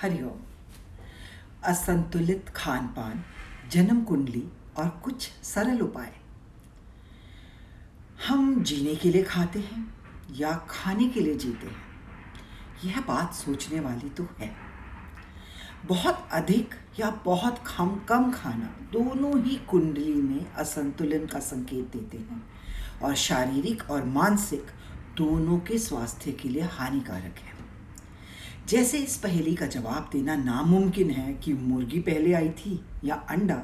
हरिओम। असंतुलित खान पान, जन्म कुंडली और कुछ सरल उपाय। हम जीने के लिए खाते हैं या खाने के लिए जीते हैं, यह बात सोचने वाली तो है। बहुत अधिक या बहुत कम खाना दोनों ही कुंडली में असंतुलन का संकेत देते हैं और शारीरिक और मानसिक दोनों के स्वास्थ्य के लिए हानिकारक है। जैसे इस पहेली का जवाब देना नामुमकिन है कि मुर्गी पहले आई थी या अंडा,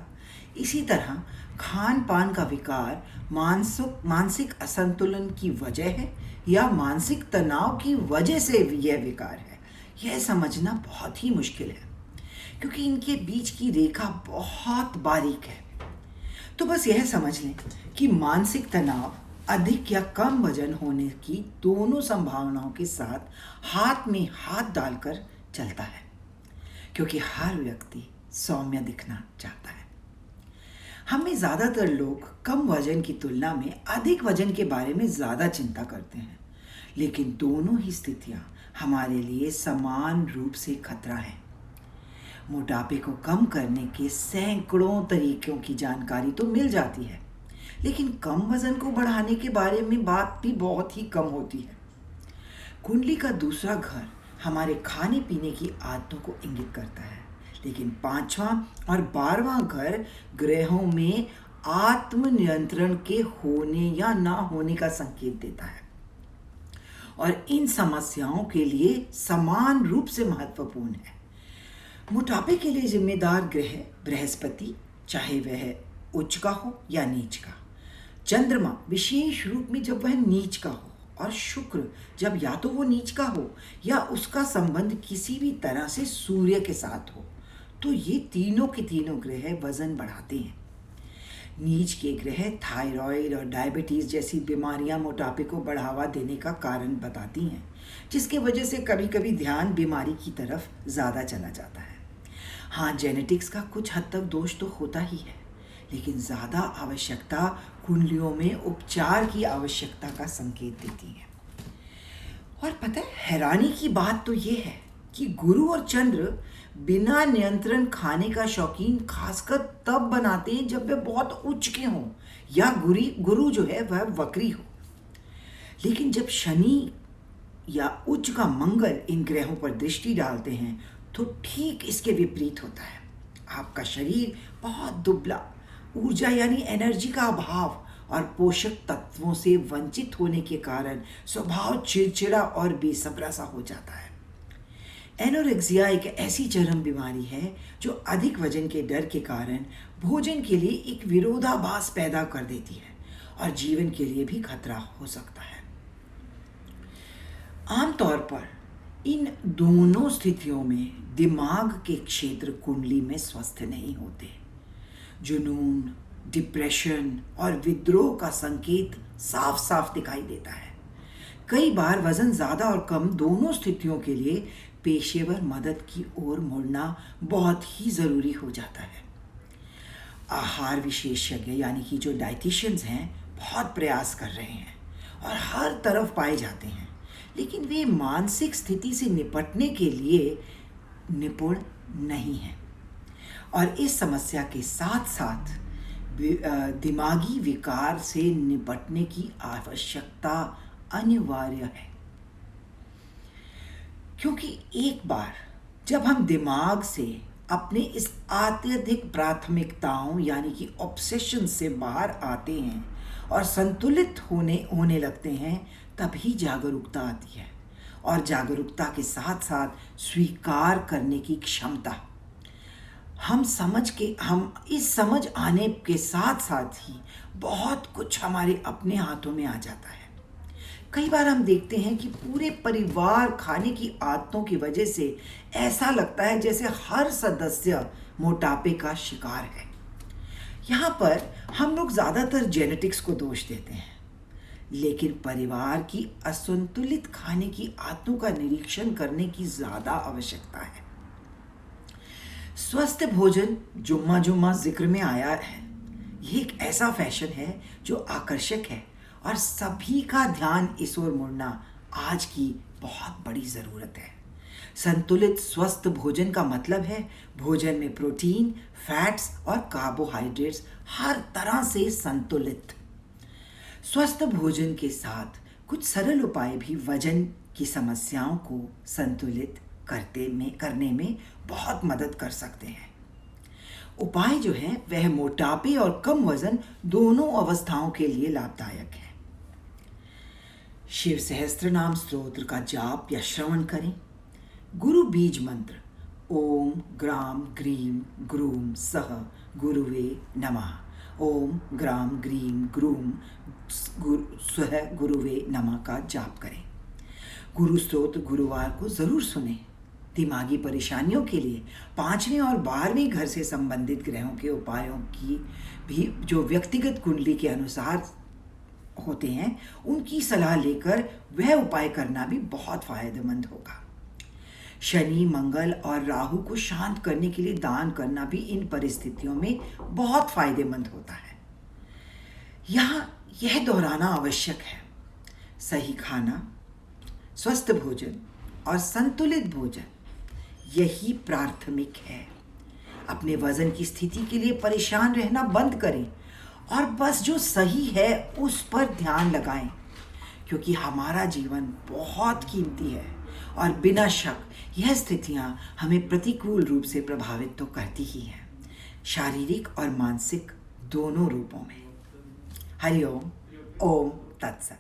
इसी तरह खान पान का विकार मानसिक असंतुलन की वजह है या मानसिक तनाव की वजह से यह विकार है। यह समझना बहुत ही मुश्किल है क्योंकि इनके बीच की रेखा बहुत बारीक है। तो बस यह समझ लें कि मानसिक तनाव अधिक या कम वजन होने की दोनों संभावनाओं के साथ हाथ में हाथ डालकर चलता है, क्योंकि हर व्यक्ति सौम्य दिखना चाहता है। हमें ज़्यादातर लोग कम वजन की तुलना में अधिक वजन के बारे में ज़्यादा चिंता करते हैं, लेकिन दोनों ही स्थितियां हमारे लिए समान रूप से खतरा है। मोटापे को कम करने के सैकड़ों तरीकों की जानकारी तो मिल जाती है, लेकिन कम वजन को बढ़ाने के बारे में बात भी बहुत ही कम होती है। कुंडली का दूसरा घर हमारे खाने पीने की आदतों को इंगित करता है, लेकिन पांचवां और 12वां घर ग्रहों में आत्मनियंत्रण के होने या ना होने का संकेत देता है और इन समस्याओं के लिए समान रूप से महत्वपूर्ण है। मोटापे के लिए जिम्मेदार ग्रह बृहस्पति, चाहे वह उच्च का हो या नीच का, चंद्रमा विशेष रूप में जब वह नीच का हो, और शुक्र जब या तो वो नीच का हो या उसका संबंध किसी भी तरह से सूर्य के साथ हो, तो ये तीनों के तीनों ग्रह वजन बढ़ाते हैं। नीच के ग्रह थायराइड और डायबिटीज जैसी बीमारियां मोटापे को बढ़ावा देने का कारण बताती हैं, जिसके वजह से कभी कभी ध्यान बीमारी की तरफ ज़्यादा चला जाता है। हाँ, जेनेटिक्स का कुछ हद तक दोष तो होता ही है, लेकिन ज़्यादा आवश्यकता कुंडलियों में उपचार की आवश्यकता का संकेत देती है। और पता है, हैरानी की बात तो ये है कि गुरु और चंद्र बिना नियंत्रण खाने का शौकीन खासकर तब बनाते हैं जब वे बहुत उच्च के हों या गुरु जो है वह वक्री हो। लेकिन जब शनि या उच्च का मंगल इन ग्रहों पर दृष्टि डालते हैं तो ठीक इसके विपरीत होता है। आपका शरीर बहुत दुबला, ऊर्जा यानी एनर्जी का अभाव और पोषक तत्वों से वंचित होने के कारण स्वभाव चिड़चिड़ा और बेसब्रा सा हो जाता है। एनोरेक्सिया एक ऐसी चरम बीमारी है जो अधिक वजन के डर के कारण भोजन के लिए एक विरोधाभास पैदा कर देती है और जीवन के लिए भी खतरा हो सकता है। आमतौर पर इन दोनों स्थितियों में दिमाग के क्षेत्र कुंडली में स्वस्थ नहीं होते। जुनून, डिप्रेशन और विद्रोह का संकेत साफ साफ दिखाई देता है। कई बार वजन ज़्यादा और कम दोनों स्थितियों के लिए पेशेवर मदद की ओर मुड़ना बहुत ही ज़रूरी हो जाता है। आहार विशेषज्ञ यानी कि जो डाइटिशियंस हैं बहुत प्रयास कर रहे हैं और हर तरफ पाए जाते हैं, लेकिन वे मानसिक स्थिति से निपटने के लिए निपुण नहीं हैं और इस समस्या के साथ साथ दिमागी विकार से निपटने की आवश्यकता अनिवार्य है। क्योंकि एक बार जब हम दिमाग से अपने इस अत्यधिक प्राथमिकताओं यानी कि ऑब्सेशन से बाहर आते हैं और संतुलित होने लगते हैं, तभी जागरूकता आती है और जागरूकता के साथ साथ स्वीकार करने की क्षमता। हम इस समझ आने के साथ साथ ही बहुत कुछ हमारे अपने हाथों में आ जाता है। कई बार हम देखते हैं कि पूरे परिवार खाने की आदतों की वजह से ऐसा लगता है जैसे हर सदस्य मोटापे का शिकार है। यहाँ पर हम लोग ज़्यादातर जेनेटिक्स को दोष देते हैं, लेकिन परिवार की असंतुलित खाने की आदतों का निरीक्षण करने की ज़्यादा आवश्यकता है। स्वस्थ भोजन जुम्मा जिक्र में आया है। ये एक ऐसा फैशन है जो आकर्षक है और सभी का ध्यान इस ओर मुड़ना आज की बहुत बड़ी ज़रूरत है। संतुलित स्वस्थ भोजन का मतलब है भोजन में प्रोटीन, फैट्स और कार्बोहाइड्रेट्स हर तरह से संतुलित। स्वस्थ भोजन के साथ कुछ सरल उपाय भी वजन की समस्याओं को संतुलित करने में बहुत मदद कर सकते हैं। उपाय जो है वह मोटापे और कम वजन दोनों अवस्थाओं के लिए लाभदायक है। शिव सहस्त्र नाम स्तोत्र का जाप या श्रवण करें। गुरु बीज मंत्र ओम ग्राम ग्रीम ग्रूम सह गुरुवे नमः। ओम ग्राम ग्रीम ग्रूम स्वह गुरुवे नमः का जाप करें। गुरु स्तोत्र गुरुवार को जरूर सुने। दिमागी परेशानियों के लिए 5वें और 12वें घर से संबंधित ग्रहों के उपायों की भी जो व्यक्तिगत कुंडली के अनुसार होते हैं उनकी सलाह लेकर वह उपाय करना भी बहुत फायदेमंद होगा। शनि, मंगल और राहु को शांत करने के लिए दान करना भी इन परिस्थितियों में बहुत फायदेमंद होता है। यहाँ यह दोहराना आवश्यक है, सही खाना, स्वस्थ भोजन और संतुलित भोजन यही प्राथमिक है। अपने वजन की स्थिति के लिए परेशान रहना बंद करें और बस जो सही है उस पर ध्यान लगाएं, क्योंकि हमारा जीवन बहुत कीमती है और बिना शक यह स्थितियां हमें प्रतिकूल रूप से प्रभावित तो करती ही हैं, शारीरिक और मानसिक दोनों रूपों में। हरि ओम। ओम तत्सत।